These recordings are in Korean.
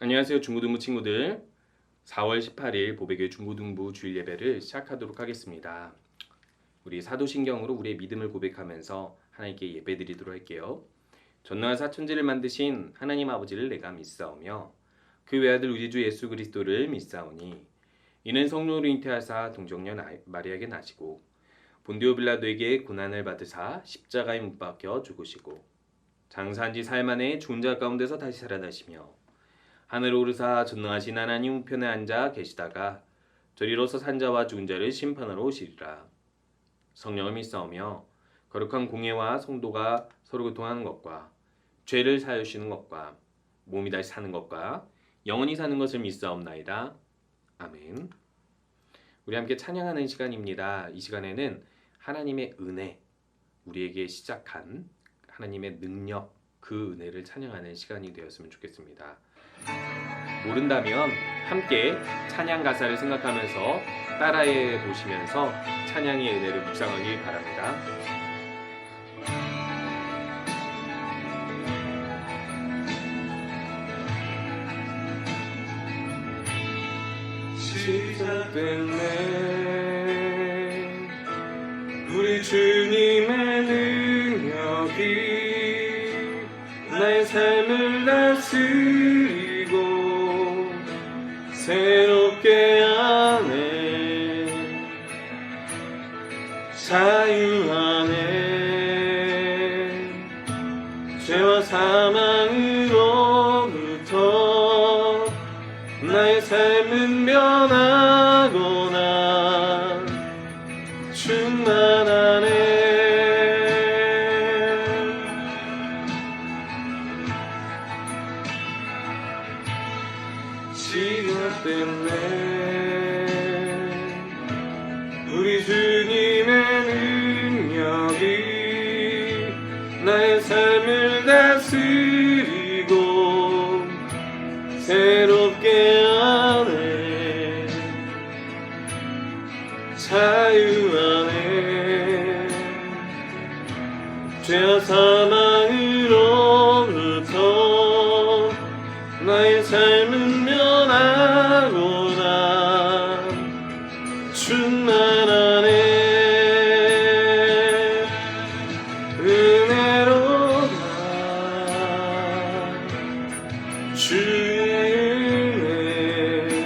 안녕하세요 중고등부 친구들. 4월 18일 보배교회 중고등부 주일 예배를 시작하도록 하겠습니다. 우리 사도신경으로 우리의 믿음을 고백하면서 하나님께 예배드리도록 할게요. 전능한 사천지를 만드신 하나님 아버지를 내가 믿사오며 그 외아들 우리 주 예수 그리스도를 믿사오니 이는 성령으로 잉태하사 동정녀 마리아에게 나시고 본디오 빌라도에게 고난을 받으사 십자가에 못 박혀 죽으시고 장사한 지 사흘 만에 죽은 자 가운데서 다시 살아나시며 하늘에 오르사 전능하신 하나님 우편에 앉아 계시다가 저리로서 산자와 죽은 자를 심판하러 오시리라. 성령을 믿사오며 거룩한 공예와 성도가 서로 교통하는 것과 죄를 사하시는 것과 몸이 다시 사는 것과 영원히 사는 것을 믿사옵나이다. 아멘. 우리 함께 찬양하는 시간입니다. 이 시간에는 하나님의 은혜, 우리에게 시작한 하나님의 능력, 그 은혜를 찬양하는 시간이 되었으면 좋겠습니다. 모른다면 함께 찬양 가사를 생각하면서 따라해 보시면서 찬양의 은혜를 묵상하기 바랍니다. 시작됐네 우리 주님의 능력이 나의 삶을 다스리고 새롭게 하네 자유하네 죄와 사망으로부터 나의 삶은 변하거나 충만하네 시작됐네 우리 주님의 능력이 나의 삶을 다스리고 새롭게 하네 자유하네 죄와 사망으로부터 나의 삶은 변하거나 충만하네 은혜로다 주의 은혜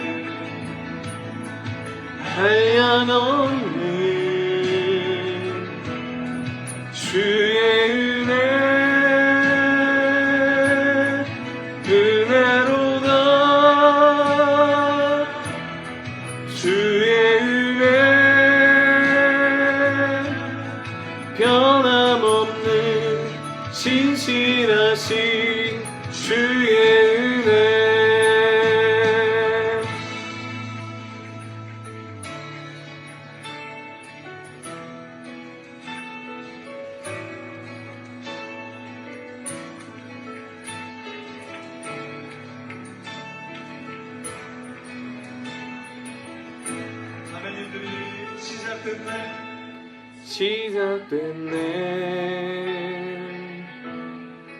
한량없는 주의 은혜 은혜로다 주의 은혜 변함없는 신실하신 주의 은혜 시작됐네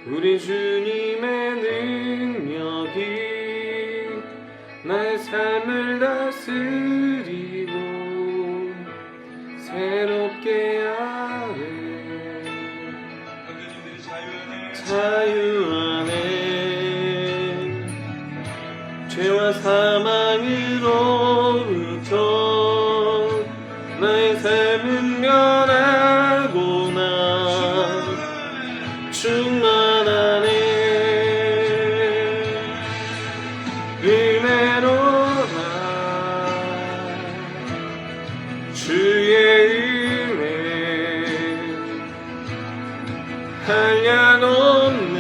우리 주님의 능력이 나의 삶을 다스리고 새롭게 하네 자유하네 죄와 사망으로부터 나의 삶은 변하고나 충만하네 은혜로다 주의 은혜 한량없는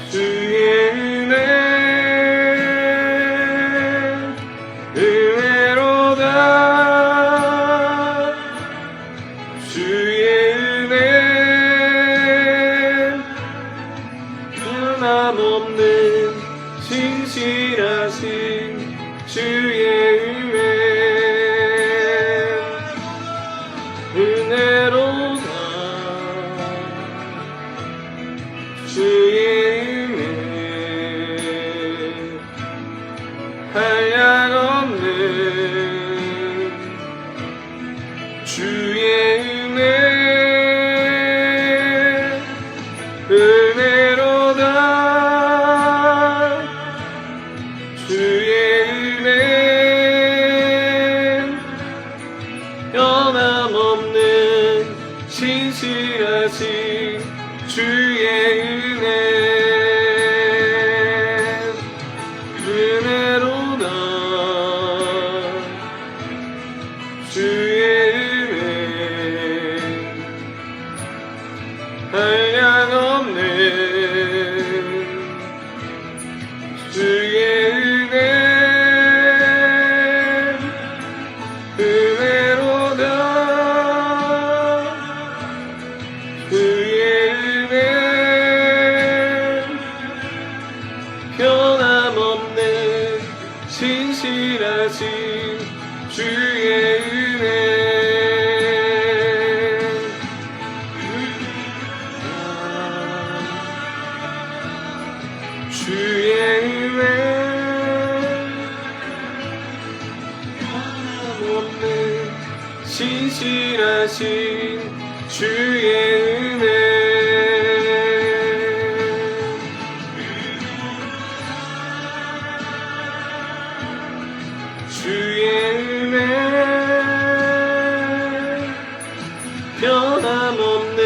주의 은혜 변함없는 신실하신 주의 은혜 은혜로다 주의 은혜 신실하신 주의 은혜로다. 주의 한량없는 주의 은혜로다. 주의 은혜 변함없는 신실하신 주의 은혜 주의 은혜 변함없는 신실하신 주의 은혜 주의 은혜 변함없는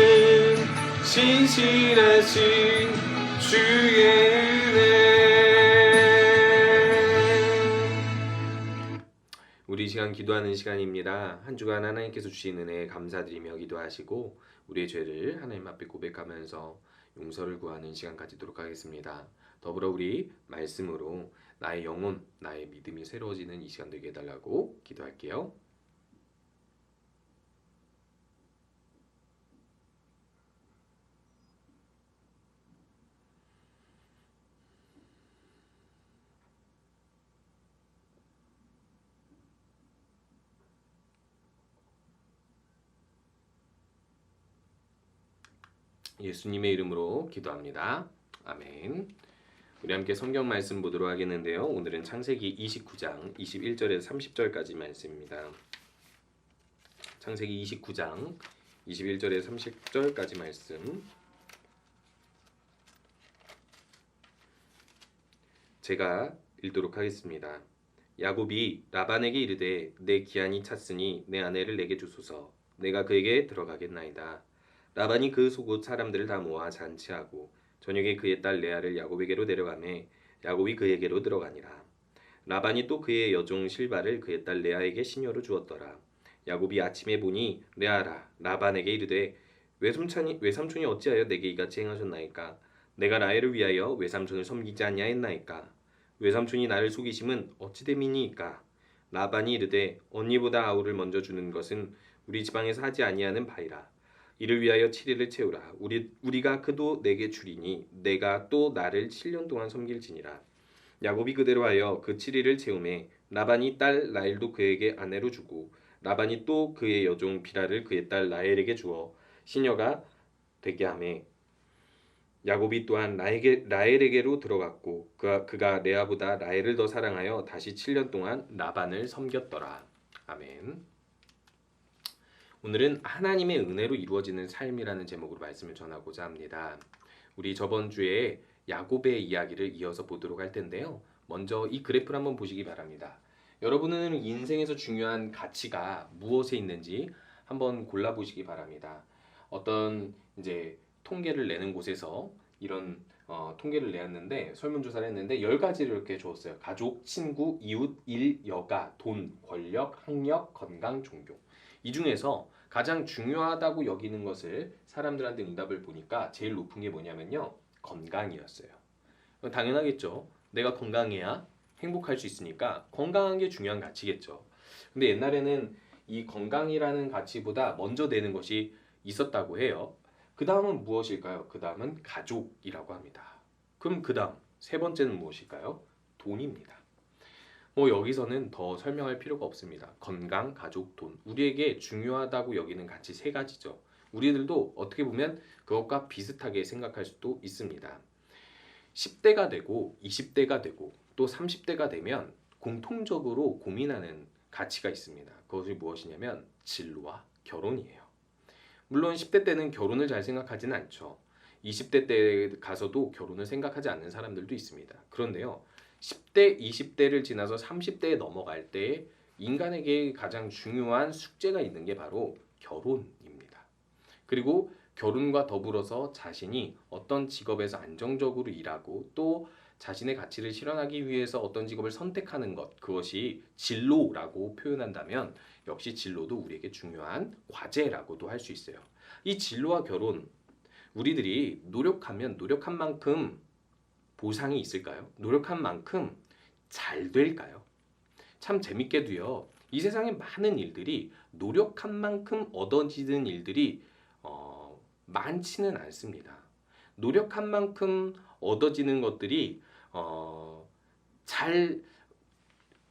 신실하신 주의 은혜. 우리 시간 기도하는 시간입니다. 한 주간 하나님께서 주신 은혜에 감사드리며 기도하시고 우리의 죄를 하나님 앞에 고백하면서 용서를 구하는 시간 가지도록 하겠습니다. 더불어 우리 말씀으로 나의 영혼, 나의 믿음이 새로워지는 이 시간 되게 해달라고 기도할게요. 예수님의 이름으로 기도합니다. 아멘. 우리 함께 성경 말씀 보도록 하겠는데요. 오늘은 창세기 29장 21절에서 30절까지 말씀입니다. 창세기 29장 21절에서 30절까지 말씀. 제가 읽도록 하겠습니다. 야곱이 라반에게 이르되 내 기한이 찼으니 내 아내를 내게 주소서. 내가 그에게 들어가겠나이다. 라반이 그 속옷 사람들을 다 모아 잔치하고 저녁에 그의 딸 레아를 야곱에게로 데려가매 야곱이 그에게로 들어가니라. 라반이 또 그의 여종 실바를 그의 딸 레아에게 시녀로 주었더라. 야곱이 아침에 보니 레아라 라반에게 이르되 외삼촌이 어찌하여 내게 이같이 행하셨나이까? 내가 라헬을 위하여 외삼촌을 섬기지 아니하였나이까? 외삼촌이 나를 속이심은 어찌 됨이니이까? 라반이 이르되 언니보다 아우를 먼저 주는 것은 우리 지방에서 하지 아니하는 바이라. 이를 위하여 7일을 채우라. 우리가 그도 내게 주리니 내가 또 나를 7년 동안 섬길지니라. 야곱이 그대로 하여 그 7일을 채우매 라반이 딸 라헬도 그에게 아내로 주고 라반이 또 그의 여종 비라를 그의 딸 라헬에게 주어 시녀가 되게 하매 야곱이 또한 라헬에게로 들어갔고 그가 레아보다 라헬을 더 사랑하여 다시 7년 동안 라반을 섬겼더라. 아멘. 오늘은 하나님의 은혜로 이루어지는 삶이라는 제목으로 말씀을 전하고자 합니다. 우리 저번 주에 야곱의 이야기를 이어서 보도록 할 텐데요. 먼저 이 그래프를 한번 보시기 바랍니다. 여러분은 인생에서 중요한 가치가 무엇에 있는지 한번 골라보시기 바랍니다. 어떤 이제 통계를 내는 곳에서 이런 통계를 내었는데 설문조사를 했는데 10가지를 이렇게 주었어요. 가족, 친구, 이웃, 일, 여가, 돈, 권력, 학력, 건강, 종교. 이 중에서 가장 중요하다고 여기는 것을 사람들한테 응답을 보니까 제일 높은 게 뭐냐면요. 건강이었어요. 당연하겠죠. 내가 건강해야 행복할 수 있으니까 건강한 게 중요한 가치겠죠. 근데 옛날에는 이 건강이라는 가치보다 먼저 되는 것이 있었다고 해요. 그 다음은 무엇일까요? 그 다음은 가족이라고 합니다. 그럼 그 다음 세 번째는 무엇일까요? 돈입니다. 여기서는 더 설명할 필요가 없습니다. 건강, 가족, 돈. 우리에게 중요하다고 여기는 가치 세 가지죠. 우리들도 어떻게 보면 그것과 비슷하게 생각할 수도 있습니다. 10대가 되고 20대가 되고 또 30대가 되면 공통적으로 고민하는 가치가 있습니다. 그것이 무엇이냐면 진로와 결혼이에요. 물론 10대 때는 결혼을 잘 생각하지는 않죠. 20대 때 가서도 결혼을 생각하지 않는 사람들도 있습니다. 그런데요. 10대, 20대를 지나서 30대에 넘어갈 때 인간에게 가장 중요한 숙제가 있는 게 바로 결혼입니다. 그리고 결혼과 더불어서 자신이 어떤 직업에서 안정적으로 일하고 또 자신의 가치를 실현하기 위해서 어떤 직업을 선택하는 것, 그것이 진로라고 표현한다면 역시 진로도 우리에게 중요한 과제라고도 할 수 있어요. 이 진로와 결혼, 우리들이 노력하면 노력한 만큼 보상이 있을까요? 노력한 만큼 잘 될까요? 참 재밌게도요. 이 세상에 많은 일들이 노력한 만큼 얻어지는 일들이 많지는 않습니다. 노력한 만큼 얻어지는 것들이 잘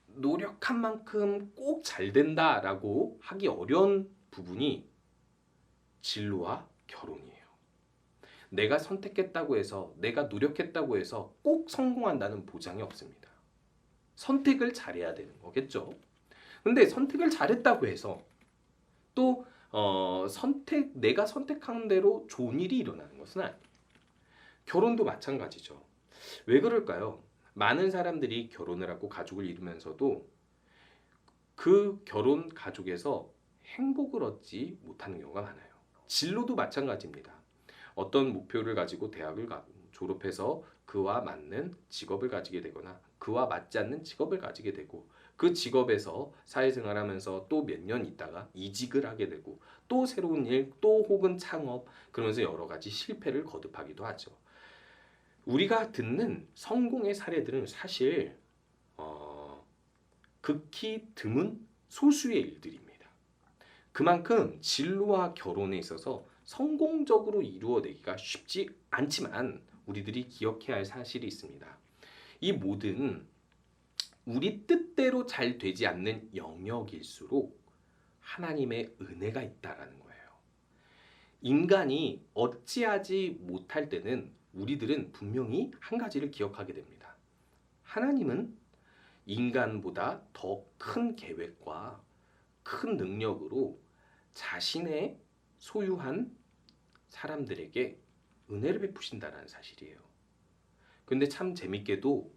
노력한 만큼 꼭 잘 된다라고 하기 어려운 부분이 진로와 결혼이에요. 내가 선택했다고 해서 내가 노력했다고 해서 꼭 성공한다는 보장이 없습니다. 선택을 잘해야 되는 거겠죠. 근데 선택을 잘했다고 해서 또 내가 선택한 대로 좋은 일이 일어나는 것은 아니에요. 결혼도 마찬가지죠. 왜 그럴까요? 많은 사람들이 결혼을 하고 가족을 이루면서도 그 결혼 가족에서 행복을 얻지 못하는 경우가 많아요. 진로도 마찬가지입니다. 어떤 목표를 가지고 대학을 졸업해서 그와 맞는 직업을 가지게 되거나 그와 맞지 않는 직업을 가지게 되고 그 직업에서 사회생활하면서 또 몇 년 있다가 이직을 하게 되고 또 새로운 일, 또 혹은 창업, 그러면서 여러 가지 실패를 거듭하기도 하죠. 우리가 듣는 성공의 사례들은 사실 극히 드문 소수의 일들입니다. 그만큼 진로와 결혼에 있어서 성공적으로 이루어내기가 쉽지 않지만 우리들이 기억해야 할 사실이 있습니다. 이 모든 우리 뜻대로 잘 되지 않는 영역일수록 하나님의 은혜가 있다라는 거예요. 인간이 어찌하지 못할 때는 우리들은 분명히 한 가지를 기억하게 됩니다. 하나님은 인간보다 더 큰 계획과 큰 능력으로 자신의 소유한 사람들에게 은혜를 베푸신다는 사실이에요. 근데 참 재밌게도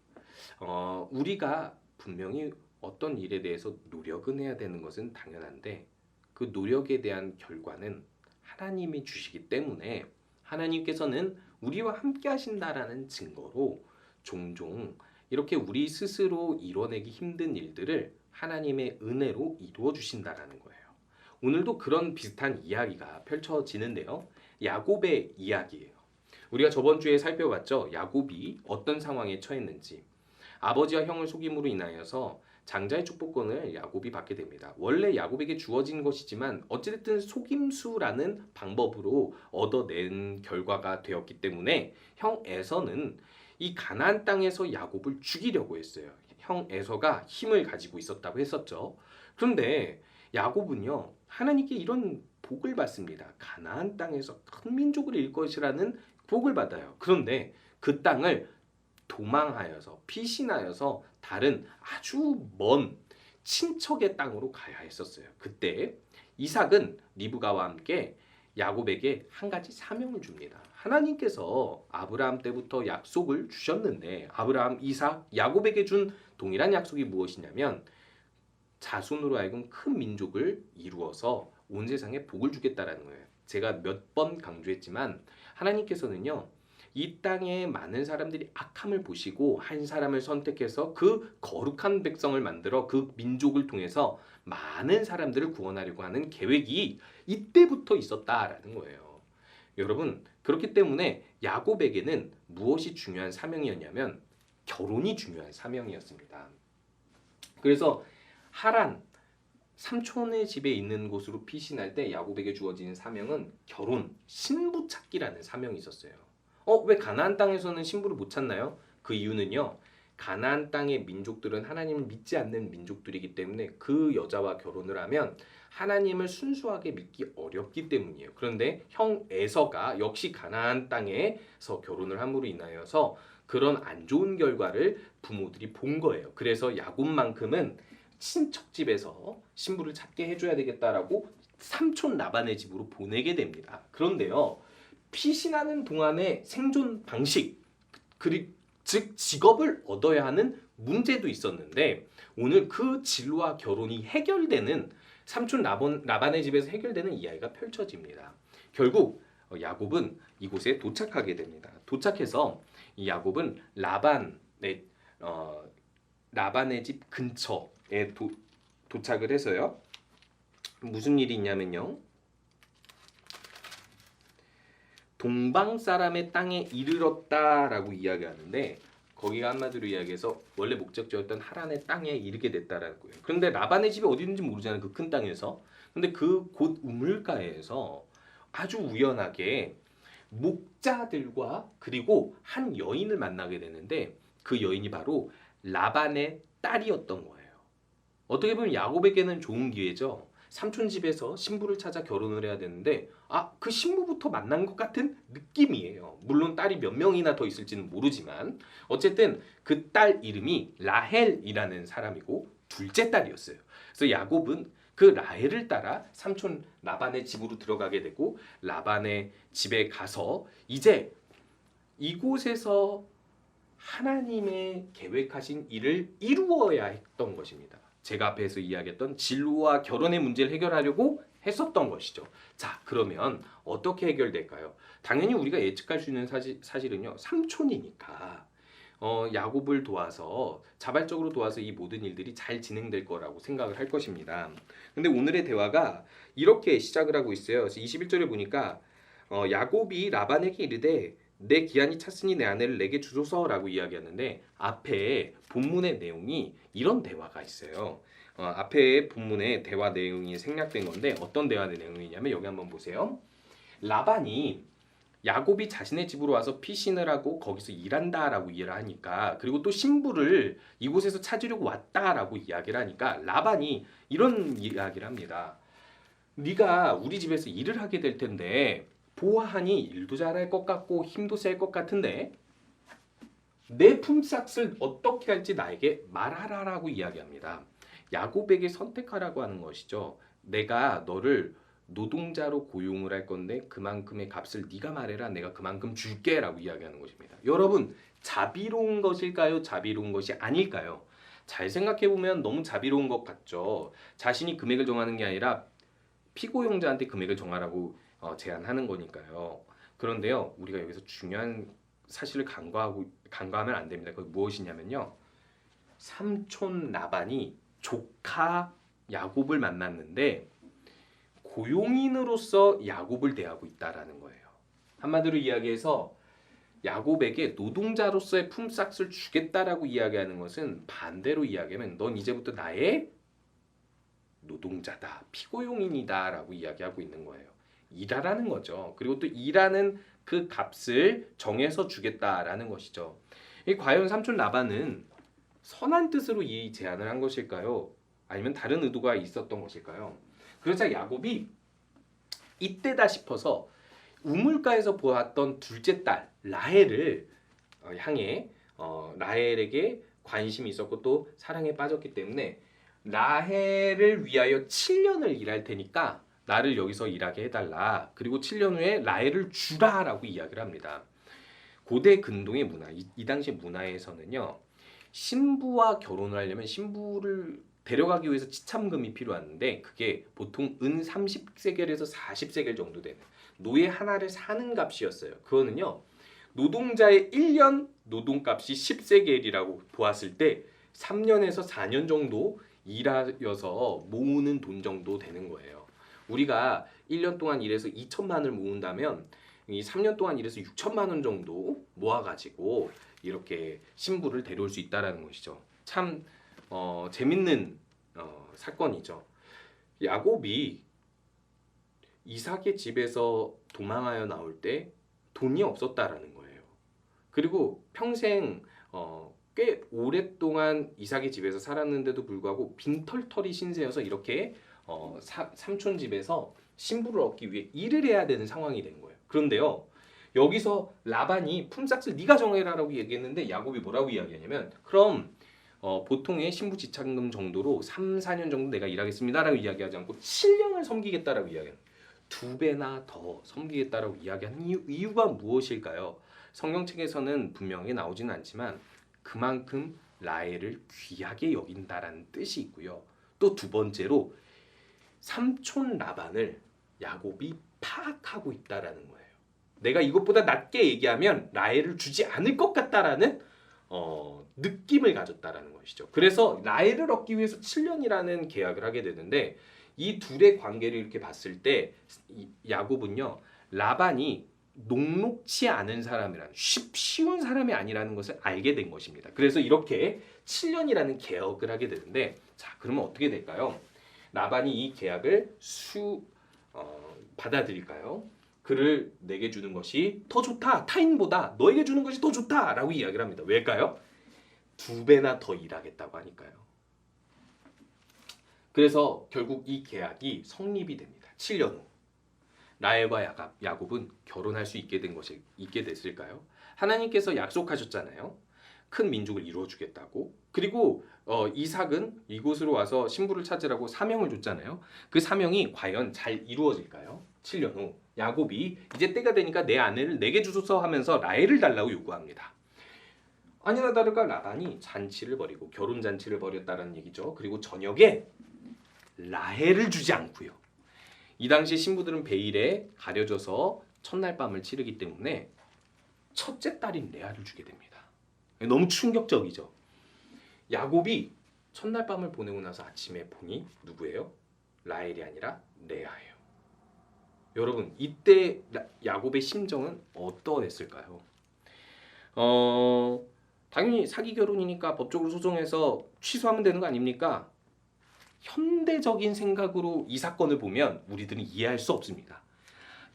우리가 분명히 어떤 일에 대해서 노력은 해야 되는 것은 당연한데 그 노력에 대한 결과는 하나님이 주시기 때문에 하나님께서는 우리와 함께 하신다라는 증거로 종종 이렇게 우리 스스로 이뤄내기 힘든 일들을 하나님의 은혜로 이루어 주신다라는 거예요. 오늘도 그런 비슷한 이야기가 펼쳐지는데요. 야곱의 이야기예요. 우리가 저번 주에 살펴봤죠. 야곱이 어떤 상황에 처했는지. 아버지와 형을 속임으로 인하여서 장자의 축복권을 야곱이 받게 됩니다. 원래 야곱에게 주어진 것이지만 어찌됐든 속임수라는 방법으로 얻어낸 결과가 되었기 때문에 형 에서는 이 가나안 땅에서 야곱을 죽이려고 했어요. 형 에서가 힘을 가지고 있었다고 했었죠. 그런데 야곱은요, 하나님께 이런 복을 받습니다. 가나안 땅에서 큰 민족을 이룰 것이라는 복을 받아요. 그런데 그 땅을 도망하여서 피신하여서 다른 아주 먼 친척의 땅으로 가야 했었어요. 그때 이삭은 리브가와 함께 야곱에게 한 가지 사명을 줍니다. 하나님께서 아브라함 때부터 약속을 주셨는데 아브라함, 이삭, 야곱에게 준 동일한 약속이 무엇이냐면 자손으로 하여금 큰 민족을 이루어서 온 세상에 복을 주겠다라는 거예요. 제가 몇 번 강조했지만 하나님께서는요, 이 땅에 많은 사람들이 악함을 보시고 한 사람을 선택해서 그 거룩한 백성을 만들어 그 민족을 통해서 많은 사람들을 구원하려고 하는 계획이 이때부터 있었다라는 거예요. 여러분, 그렇기 때문에 야곱에게는 무엇이 중요한 사명이었냐면 결혼이 중요한 사명이었습니다. 그래서 하란 삼촌의 집에 있는 곳으로 피신할 때 야곱에게 주어지는 사명은 결혼, 신부 찾기라는 사명이 있었어요. 왜 가나안 땅에서는 신부를 못 찾나요? 그 이유는요, 가나안 땅의 민족들은 하나님을 믿지 않는 민족들이기 때문에 그 여자와 결혼을 하면 하나님을 순수하게 믿기 어렵기 때문이에요. 그런데 형 에서가 역시 가나안 땅에서 결혼을 함으로 인하여서 그런 안 좋은 결과를 부모들이 본 거예요. 그래서 야곱만큼은 친척집에서 신부를 찾게 해줘야 되겠다라고 삼촌 라반의 집으로 보내게 됩니다. 그런데요, 피신하는 동안의 생존 방식, 즉 직업을 얻어야 하는 문제도 있었는데 오늘 그 진로와 결혼이 해결되는 삼촌 라반의 집에서 해결되는 이야기가 펼쳐집니다. 결국 야곱은 이곳에 도착하게 됩니다. 도착해서 이 야곱은 라반의 집 근처에 도착을 해서요. 무슨 일이 있냐면요. 동방 사람의 땅에 이르렀다라고 이야기하는데 거기가 한마디로 이야기해서 원래 목적지였던 하란의 땅에 이르게 됐다라는 거예요. 그런데 라반의 집이 어디 있는지 모르잖아요. 그 큰 땅에서. 근데 그 곳 우물가에서 아주 우연하게 목자들과 그리고 한 여인을 만나게 되는데 그 여인이 바로 라반의 딸이었던 거예요. 어떻게 보면 야곱에게는 좋은 기회죠. 삼촌 집에서 신부를 찾아 결혼을 해야 되는데 그 신부부터 만난 것 같은 느낌이에요. 물론 딸이 몇 명이나 더 있을지는 모르지만 어쨌든 그 딸 이름이 라헬이라는 사람이고 둘째 딸이었어요. 그래서 야곱은 그 라헬을 따라 삼촌 라반의 집으로 들어가게 되고 라반의 집에 가서 이제 이곳에서 하나님의 계획하신 일을 이루어야 했던 것입니다. 제가 앞에서 이야기했던 진로와 결혼의 문제를 해결하려고 했었던 것이죠. 자, 그러면 어떻게 해결될까요? 당연히 우리가 예측할 수 있는 사실은요. 삼촌이니까 야곱을 도와서 자발적으로 도와서 이 모든 일들이 잘 진행될 거라고 생각을 할 것입니다. 근데 오늘의 대화가 이렇게 시작을 하고 있어요. 그래서 21절에 보니까 야곱이 라반에게 이르되 내 기한이 찼으니 내 아내를 내게 주소서라고 이야기하는데 앞에 본문의 내용이 이런 대화가 있어요. 앞에 본문의 대화 내용이 생략된 건데 어떤 대화 내용이냐면 여기 한번 보세요. 라반이 야곱이 자신의 집으로 와서 피신을 하고 거기서 일한다라고 이해를 하니까 그리고 또 신부를 이곳에서 찾으려고 왔다라고 이야기를 하니까 라반이 이런 이야기를 합니다. 네가 우리 집에서 일을 하게 될 텐데 보아하니 일도 잘할 것 같고 힘도 셀 것 같은데 내 품삯을 어떻게 할지 나에게 말하라라고 이야기합니다. 야곱에게 선택하라고 하는 것이죠. 내가 너를 노동자로 고용을 할 건데 그만큼의 값을 네가 말해라. 내가 그만큼 줄게라고 이야기하는 것입니다. 여러분, 자비로운 것일까요? 자비로운 것이 아닐까요? 잘 생각해 보면 너무 자비로운 것 같죠. 자신이 금액을 정하는 게 아니라 피고용자한테 금액을 정하라고 제안하는 거니까요. 그런데요, 우리가 여기서 중요한 사실을 간과하면 안 됩니다. 그게 무엇이냐면요, 삼촌 라반이 조카 야곱을 만났는데 고용인으로서 야곱을 대하고 있다라는 거예요. 한마디로 이야기해서 야곱에게 노동자로서의 품삯을 주겠다라고 이야기하는 것은 반대로 이야기하면 넌 이제부터 나의 노동자다, 피고용인이다라고 이야기하고 있는 거예요. 일하라는 거죠. 그리고 또 일하는 그 값을 정해서 주겠다라는 것이죠. 과연 삼촌 라반은 선한 뜻으로 이 제안을 한 것일까요? 아니면 다른 의도가 있었던 것일까요? 그러자 야곱이 이때다 싶어서 우물가에서 보았던 둘째 딸 라헬을 향해 라헬에게 관심이 있었고 또 사랑에 빠졌기 때문에 라헬을 위하여 7년을 일할 테니까 나를 여기서 일하게 해달라. 그리고 7년 후에 라헬을 주라라고 이야기를 합니다. 고대 근동의 문화, 이 당시 문화에서는요. 신부와 결혼을 하려면 신부를 데려가기 위해서 지참금이 필요한데 그게 보통 은 30세겔에서 40세겔 정도 되는 노예 하나를 사는 값이었어요. 그거는요. 노동자의 1년 노동값이 10세겔이라고 보았을 때 3년에서 4년 정도 일하여서 모으는 돈 정도 되는 거예요. 우리가 1년 동안 일해서 2천만 원을 모은다면 이 3년 동안 일해서 6천만 원 정도 모아가지고 이렇게 신부를 데려올 수 있다라는 것이죠. 참 재밌는 사건이죠. 야곱이 이삭의 집에서 도망하여 나올 때 돈이 없었다라는 거예요. 그리고 평생 꽤 오랫동안 이삭의 집에서 살았는데도 불구하고 빈털터리 신세여서 이렇게 삼촌 집에서 신부를 얻기 위해 일을 해야 되는 상황이 된 거예요. 그런데요. 여기서 라반이 품삯을 네가 정해라라고 얘기했는데 야곱이 뭐라고 이야기하냐면 그럼 보통의 신부 지참금 정도로 3, 4년 정도 내가 일하겠습니다라고 이야기하지 않고 7년을 섬기겠다라고 이야기해요. 2배나 더 섬기겠다라고 이야기한 이유가 무엇일까요? 성경책에서는 분명히 나오지는 않지만 그만큼 라헬을 귀하게 여긴다라는 뜻이 있고요. 또 두 번째로 삼촌 라반을 야곱이 파악하고 있다라는 거예요. 내가 이것보다 낮게 얘기하면 라헬을 주지 않을 것 같다라는 느낌을 가졌다라는 것이죠. 그래서 라헬을 얻기 위해서 7년이라는 계약을 하게 되는데 이 둘의 관계를 이렇게 봤을 때 야곱은요 라반이 녹록치 않은 사람이라는 쉬운 사람이 아니라는 것을 알게 된 것입니다. 그래서 이렇게 7년이라는 계약을 하게 되는데 자 그러면 어떻게 될까요? 라반이 이 계약을 받아들일까요? 그를 내게 주는 것이 더 좋다. 타인보다 너에게 주는 것이 더 좋다라고 이야기를 합니다. 왜일까요? 2배나 더 일하겠다고 하니까요. 그래서 결국 이 계약이 성립이 됩니다. 7년 후. 라헬과 야곱은 결혼할 수 있게 됐을까요? 하나님께서 약속하셨잖아요. 큰 민족을 이루어 주겠다고. 그리고 이삭은 이곳으로 와서 신부를 찾으라고 사명을 줬잖아요. 그 사명이 과연 잘 이루어질까요? 7년 후 야곱이 이제 때가 되니까 내 아내를 내게 주소서 하면서 라헬을 달라고 요구합니다. 아니나 다를까 라반이 잔치를 벌이고 결혼 잔치를 벌였다는 얘기죠. 그리고 저녁에 라헬을 주지 않고요. 이 당시 신부들은 베일에 가려져서 첫날 밤을 치르기 때문에 첫째 딸인 레아를 주게 됩니다. 너무 충격적이죠. 야곱이 첫날 밤을 보내고 나서 아침에 보니 누구예요? 라헬이 아니라 레아예요. 여러분 이때 야곱의 심정은 어떠했을까요? 당연히 사기 결혼이니까 법적으로 소송해서 취소하면 되는 거 아닙니까? 현대적인 생각으로 이 사건을 보면 우리들은 이해할 수 없습니다.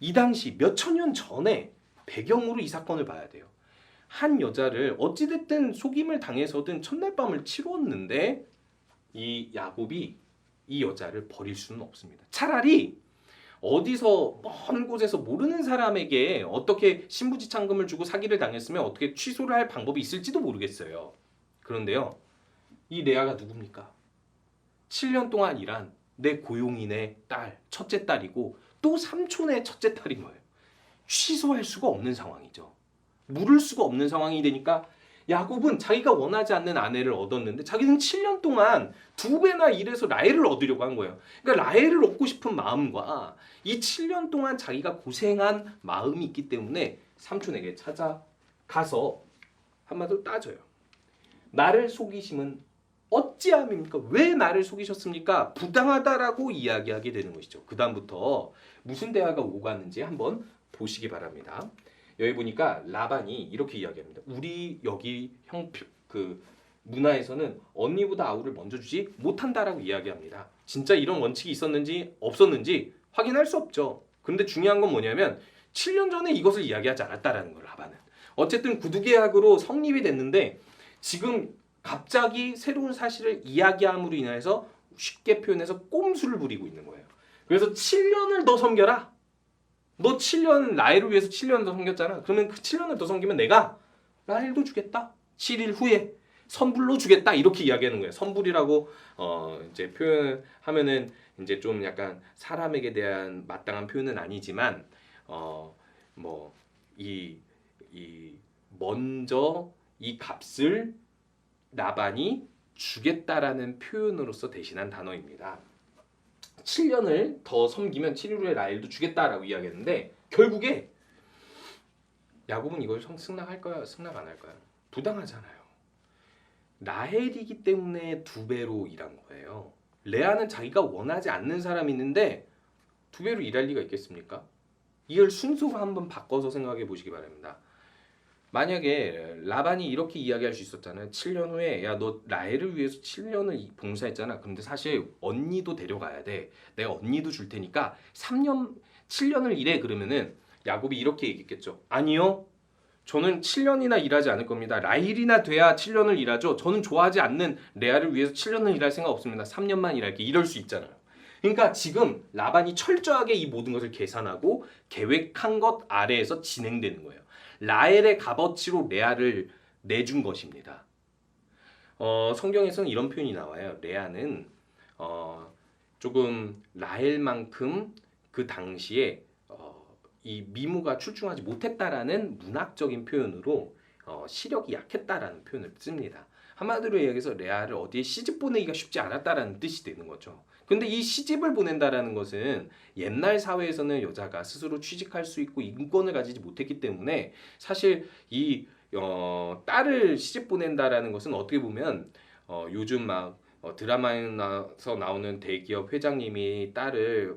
이 당시 몇천 년 전에 배경으로 이 사건을 봐야 돼요. 한 여자를 어찌됐든 속임을 당해서든 첫날 밤을 치루었는데 이 야곱이 이 여자를 버릴 수는 없습니다. 차라리 어디서 먼 곳에서 모르는 사람에게 어떻게 신부지참금을 주고 사기를 당했으면 어떻게 취소를 할 방법이 있을지도 모르겠어요. 그런데요. 이 레아가 누굽니까? 7년 동안 일한 내 고용인의 딸, 첫째 딸이고 또 삼촌의 첫째 딸인 거예요. 취소할 수가 없는 상황이죠. 물을 수가 없는 상황이 되니까 야곱은 자기가 원하지 않는 아내를 얻었는데 자기는 7년 동안 2배나 일해서 라헬을 얻으려고 한 거예요. 그러니까 라헬을 얻고 싶은 마음과 이 7년 동안 자기가 고생한 마음이 있기 때문에 삼촌에게 찾아가서 한마디로 따져요. 나를 속이심은 어찌함입니까? 왜 나를 속이셨습니까? 부당하다라고 이야기하게 되는 것이죠. 그 다음부터 무슨 대화가 오가는지 한번 보시기 바랍니다. 여기 보니까 라반이 이렇게 이야기합니다. 우리 여기 문화에서는 언니보다 아우를 먼저 주지 못한다라고 이야기합니다. 진짜 이런 원칙이 있었는지 없었는지 확인할 수 없죠. 그런데 중요한 건 뭐냐면 7년 전에 이것을 이야기하지 않았다라는 걸 라반은. 어쨌든 구두계약으로 성립이 됐는데 지금 갑자기 새로운 사실을 이야기함으로 인해서 쉽게 표현해서 꼼수를 부리고 있는 거예요. 그래서 7년을 더 섬겨라. 너 7년 라헬을 위해서 7년을 더 섬겼잖아. 그러면 그 7년을 더 섬기면 내가 라헬도 주겠다. 7일 후에 선불로 주겠다. 이렇게 이야기하는 거예요. 선불이라고 이제 표현하면은 이제 좀 약간 사람에게 대한 마땅한 표현은 아니지만 먼저 이 값을 라반이 주겠다라는 표현으로서 대신한 단어입니다. 7년을 더 섬기면 7일 후에 라헬도 주겠다라고 이야기했는데 결국에 야곱은 이걸 승낙할까요? 승낙 안 할까요? 부당하잖아요. 라헬이기 때문에 2배로 일한 거예요. 레아는 자기가 원하지 않는 사람이 있는데 2배로 일할 리가 있겠습니까? 이걸 순서로 한번 바꿔서 생각해 보시기 바랍니다. 만약에 라반이 이렇게 이야기할 수 있었잖아요. 7년 후에 야 너 라헬을 위해서 7년을 봉사했잖아. 그런데 사실 언니도 데려가야 돼. 내가 언니도 줄 테니까 7년을 일해. 그러면은 야곱이 이렇게 얘기했겠죠. 아니요. 저는 7년이나 일하지 않을 겁니다. 라헬이나 돼야 7년을 일하죠. 저는 좋아하지 않는 레아를 위해서 7년을 일할 생각 없습니다. 3년만 일할게. 이럴 수 있잖아요. 그러니까 지금 라반이 철저하게 이 모든 것을 계산하고 계획한 것 아래에서 진행되는 거예요. 라헬의 값어치로 레아를 내준 것입니다. 성경에서는 이런 표현이 나와요. 레아는 조금 라헬만큼 그 당시에 이 미모가 출중하지 못했다라는 문학적인 표현으로 시력이 약했다라는 표현을 씁니다. 한마디로 이야기해서 레아를 어디에 시집 보내기가 쉽지 않았다라는 뜻이 되는 거죠. 근데 이 시집을 보낸다라는 것은 옛날 사회에서는 여자가 스스로 취직할 수 있고 인권을 가지지 못했기 때문에 사실 이 딸을 시집 보낸다라는 것은 어떻게 보면 요즘 막 드라마에서 나오는 대기업 회장님이 딸을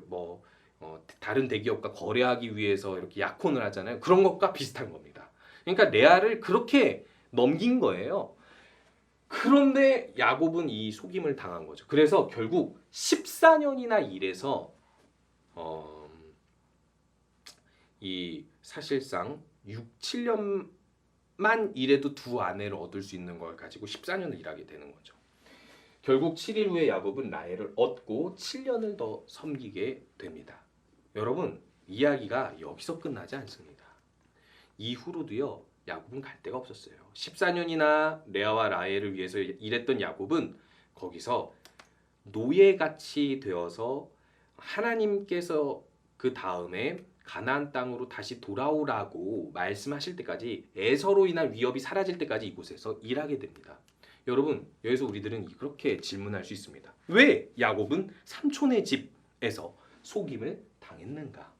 다른 대기업과 거래하기 위해서 이렇게 약혼을 하잖아요. 그런 것과 비슷한 겁니다. 그러니까 레아를 그렇게 넘긴 거예요. 그런데 야곱은 이 속임을 당한 거죠. 그래서 결국 14년이나 일해서 이 사실상 6, 7년만 일해도 두 아내를 얻을 수 있는 걸 가지고 14년을 일하게 되는 거죠. 결국 7일 후에 야곱은 라헬을 얻고 7년을 더 섬기게 됩니다. 여러분, 이야기가 여기서 끝나지 않습니다. 이후로도요, 야곱은 갈 데가 없었어요. 14년이나 레아와 라헬을 위해서 일했던 야곱은 거기서 노예같이 되어서 하나님께서 그 다음에 가나안 땅으로 다시 돌아오라고 말씀하실 때까지, 에서로 인한 위협이 사라질 때까지 이곳에서 일하게 됩니다. 여러분, 여기서 우리들은 그렇게 질문할 수 있습니다. 왜 야곱은 삼촌의 집에서 속임을 당했는가?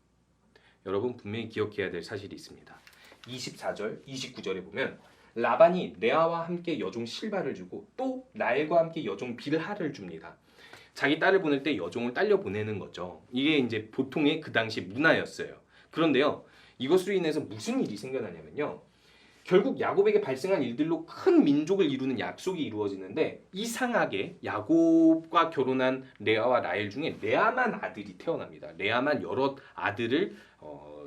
여러분, 분명히 기억해야 될 사실이 있습니다. 24절, 29절에 보면 라반이 레아와 함께 여종 실바를 주고 또 라헬과 함께 여종 빌하를 줍니다. 자기 딸을 보낼 때 여종을 딸려 보내는 거죠. 이게 이제 보통의 그 당시 문화였어요. 그런데요, 이것으로 인해서 무슨 일이 생겨나냐면요, 결국 야곱에게 발생한 일들로 큰 민족을 이루는 약속이 이루어지는데, 이상하게 야곱과 결혼한 레아와 라헬 중에 레아만 아들이 태어납니다. 레아만 여러 아들을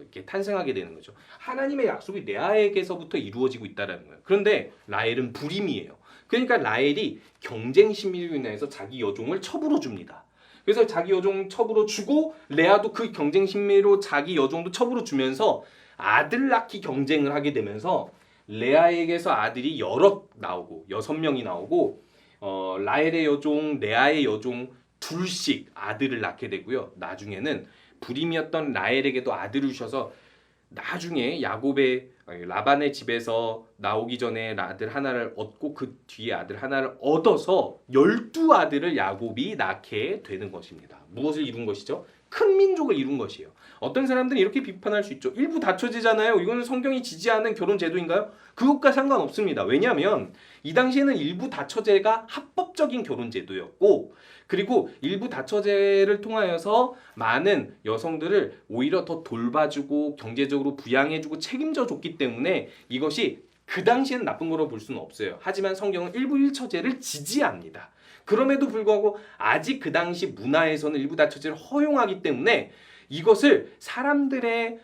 이렇게 탄생하게 되는 거죠. 하나님의 약속이 레아에게서부터 이루어지고 있다는 거예요. 그런데 라헬은 불임이에요. 그러니까 라헬이 경쟁 심리로 인해서 자기 여종을 첩으로 줍니다. 그래서 자기 여종 첩으로 주고 레아도 그 경쟁 심리로 자기 여종도 첩으로 주면서 아들 낳기 경쟁을 하게 되면서 레아에게서 아들이 여럿 나오고 6명이 나오고 라헬의 여종, 레아의 여종 둘씩 아들을 낳게 되고요. 나중에는 불임이었던 라헬에게도 아들을 주셔서 나중에 라반의 집에서 나오기 전에 아들 하나를 얻고 그 뒤에 아들 하나를 얻어서 12아들을 야곱이 낳게 되는 것입니다. 무엇을 이룬 것이죠? 큰 민족을 이룬 것이에요. 어떤 사람들은 이렇게 비판할 수 있죠. 일부 다처제잖아요. 이거는 성경이 지지하는 결혼 제도인가요? 그것과 상관없습니다. 왜냐하면 이 당시에는 일부 다처제가 합법적인 결혼 제도였고, 그리고 일부 다처제를 통하여서 많은 여성들을 오히려 더 돌봐주고 경제적으로 부양해주고 책임져 줬기 때문에 이것이 그 당시에는 나쁜 거로 볼 수는 없어요. 하지만 성경은 일부 일처제를 지지합니다. 그럼에도 불구하고 아직 그 당시 문화에서는 일부 다처제를 허용하기 때문에 이것을 사람들의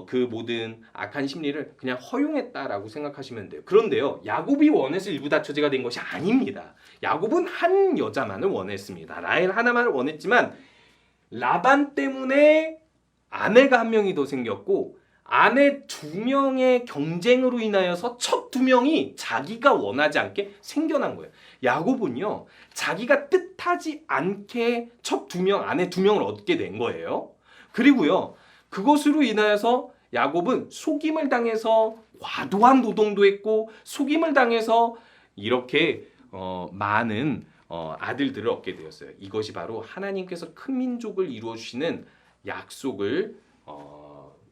그 모든 악한 심리를 그냥 허용했다라고 생각하시면 돼요. 그런데요, 야곱이 원해서 일부 다처제가 된 것이 아닙니다. 야곱은 한 여자만을 원했습니다. 라헬 하나만을 원했지만 라반 때문에 아내가 한 명이 더 생겼고, 아내 2명의 경쟁으로 인하여서 첫 2명이 자기가 원하지 않게 생겨난 거예요. 야곱은요, 자기가 뜻하지 않게 첫 2명, 아내 2명을 얻게 된 거예요. 그리고요, 그것으로 인하여서 야곱은 속임을 당해서 과도한 노동도 했고, 속임을 당해서 이렇게 많은 아들들을 얻게 되었어요. 이것이 바로 하나님께서 큰 민족을 이루어 주시는 약속을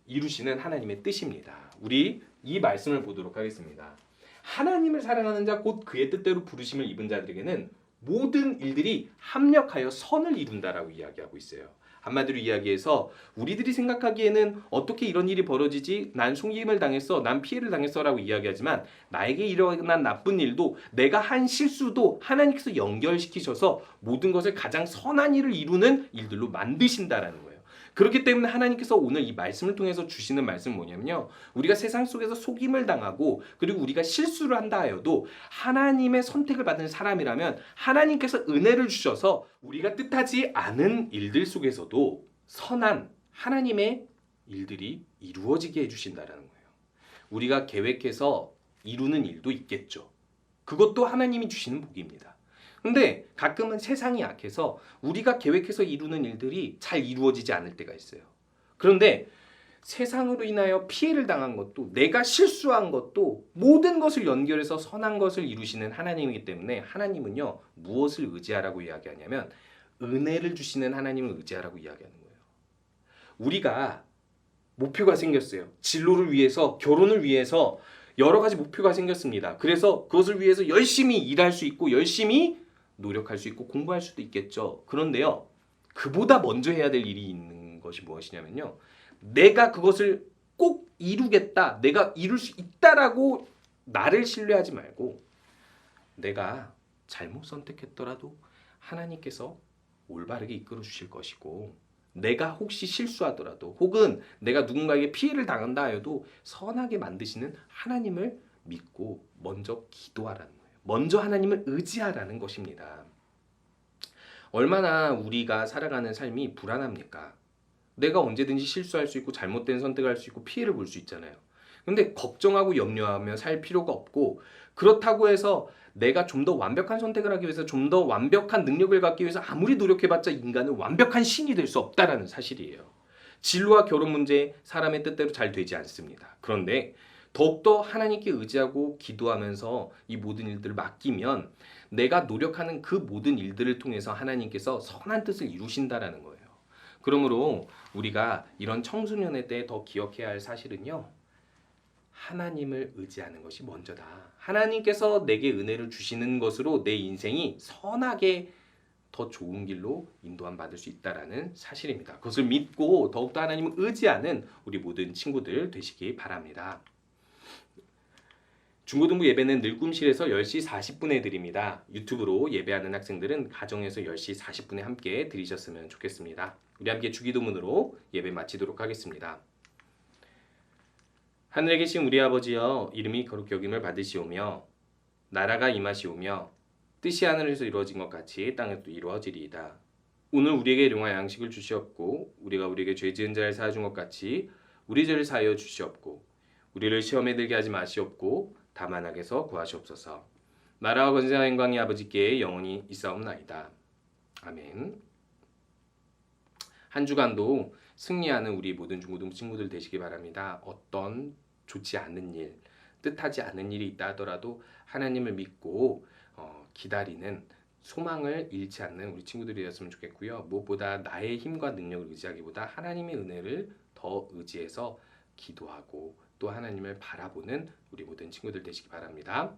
이루시는 하나님의 뜻입니다. 우리 이 말씀을 보도록 하겠습니다. 하나님을 사랑하는 자 곧 그의 뜻대로 부르심을 입은 자들에게는 모든 일들이 합력하여 선을 이룬다라고 이야기하고 있어요. 한마디로 이야기해서 우리들이 생각하기에는 어떻게 이런 일이 벌어지지? 난 속임을 당했어, 난 피해를 당했어라고 이야기하지만 나에게 일어난 나쁜 일도, 내가 한 실수도 하나님께서 연결시키셔서 모든 것을 가장 선한 일을 이루는 일들로 만드신다라는 거예요. 그렇기 때문에 하나님께서 오늘 이 말씀을 통해서 주시는 말씀은 뭐냐면요, 우리가 세상 속에서 속임을 당하고 그리고 우리가 실수를 한다 하여도 하나님의 선택을 받은 사람이라면 하나님께서 은혜를 주셔서 우리가 뜻하지 않은 일들 속에서도 선한 하나님의 일들이 이루어지게 해주신다는 거예요. 우리가 계획해서 이루는 일도 있겠죠. 그것도 하나님이 주시는 복입니다. 근데 가끔은 세상이 약해서 우리가 계획해서 이루는 일들이 잘 이루어지지 않을 때가 있어요. 그런데 세상으로 인하여 피해를 당한 것도 내가 실수한 것도 모든 것을 연결해서 선한 것을 이루시는 하나님이기 때문에 하나님은요 무엇을 의지하라고 이야기하냐면 은혜를 주시는 하나님을 의지하라고 이야기하는 거예요. 우리가 목표가 생겼어요. 진로를 위해서, 결혼을 위해서 여러 가지 목표가 생겼습니다. 그래서 그것을 위해서 열심히 일할 수 있고 열심히 노력할 수 있고 공부할 수도 있겠죠. 그런데요. 그보다 먼저 해야 될 일이 있는 것이 무엇이냐면요. 내가 그것을 꼭 이루겠다. 내가 이룰 수 있다라고 나를 신뢰하지 말고 내가 잘못 선택했더라도 하나님께서 올바르게 이끌어 주실 것이고 내가 혹시 실수하더라도 혹은 내가 누군가에게 피해를 당한다 해도 선하게 만드시는 하나님을 믿고 먼저 기도하라는 거예요. 먼저 하나님을 의지하라는 것입니다. 얼마나 우리가 살아가는 삶이 불안합니까? 내가 언제든지 실수할 수 있고 잘못된 선택을 할 수 있고 피해를 볼 수 있잖아요. 근데 걱정하고 염려하며 살 필요가 없고 그렇다고 해서 내가 좀 더 완벽한 선택을 하기 위해서 좀 더 완벽한 능력을 갖기 위해서 아무리 노력해봤자 인간은 완벽한 신이 될 수 없다라는 사실이에요. 진로와 결혼 문제 사람의 뜻대로 잘 되지 않습니다. 그런데 더욱더 하나님께 의지하고 기도하면서 이 모든 일들을 맡기면 내가 노력하는 그 모든 일들을 통해서 하나님께서 선한 뜻을 이루신다라는 거예요. 그러므로 우리가 이런 청소년의 때 더 기억해야 할 사실은요. 하나님을 의지하는 것이 먼저다. 하나님께서 내게 은혜를 주시는 것으로 내 인생이 선하게 더 좋은 길로 인도함 받을 수 있다라는 사실입니다. 그것을 믿고 더욱더 하나님을 의지하는 우리 모든 친구들 되시기 바랍니다. 중고등부 예배는 늘 꿈실에서 10시 40분에 드립니다. 유튜브로 예배하는 학생들은 가정에서 10시 40분에 함께 드리셨으면 좋겠습니다. 우리 함께 주기도문으로 예배 마치도록 하겠습니다. 하늘에 계신 우리 아버지여, 이름이 거룩히 여김을 받으시오며 나라가 임하시오며 뜻이 하늘에서 이루어진 것 같이 땅에도 이루어지리이다. 오늘 우리에게 일용할 양식을 주시옵고 우리가 우리에게 죄 지은 자를 사하준 것 같이 우리 죄를 사하여 주시옵고 우리를 시험에 들게 하지 마시옵고 다만 악에서 구하시옵소서. 나라와 권세와 영광이 아버지께 영원히 있사옵나이다. 아멘. 한 주간도 승리하는 우리 모든 중고등부 친구들 되시기 바랍니다. 어떤 좋지 않은 일, 뜻하지 않은 일이 있다 하더라도 하나님을 믿고 기다리는 소망을 잃지 않는 우리 친구들이었으면 좋겠고요. 무엇보다 나의 힘과 능력을 의지하기보다 하나님의 은혜를 더 의지해서 기도하고 또 하나님을 바라보는 우리 모든 친구들 되시기 바랍니다.